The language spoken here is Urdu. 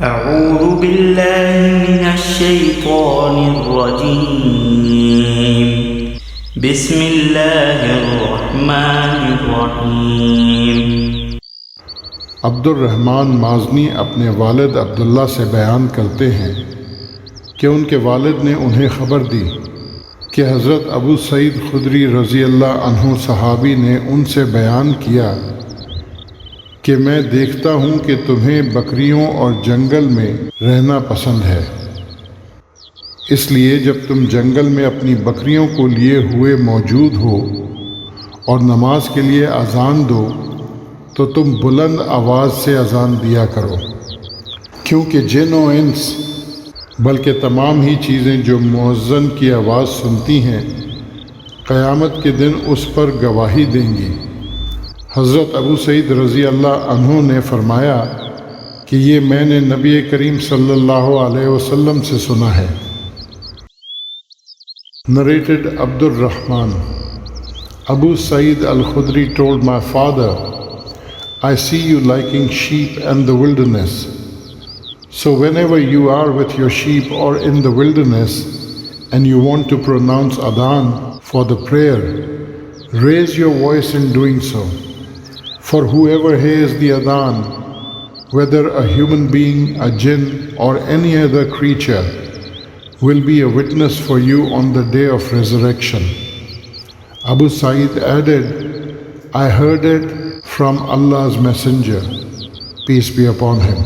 أعوذ بالله من الشيطان الرجيم بسم الله الرحمن الرحيم۔ عبد الرحمن مازنی اپنے والد عبداللہ سے بیان کرتے ہیں کہ ان کے والد نے انہیں خبر دی کہ حضرت ابو سعید خدری رضی اللہ عنہ صحابی نے ان سے بیان کیا کہ میں دیکھتا ہوں کہ تمہیں بکریوں اور جنگل میں رہنا پسند ہے، اس لیے جب تم جنگل میں اپنی بکریوں کو لیے ہوئے موجود ہو اور نماز کے لیے اذان دو تو تم بلند آواز سے اذان دیا کرو، کیونکہ جن و انس بلکہ تمام ہی چیزیں جو مؤذن کی آواز سنتی ہیں قیامت کے دن اس پر گواہی دیں گی۔ حضرت ابو سعید رضی اللہ عنہ نے فرمایا کہ یہ میں نے نبی کریم صلی اللہ علیہ وسلم سے سنا ہے۔ narrated عبد الرحمن Abu Sa'id al-Khudri told my father, I see you liking sheep and the wilderness. So whenever you are with your sheep or in the wilderness and you want to pronounce adhan for the prayer, raise your voice in doing so. For whoever hears the adhan, whether a human being, a jinn or any other creature, will be a witness for you on the day of resurrection. Abu Sa'id added, I heard it from Allah's Messenger, peace be upon him.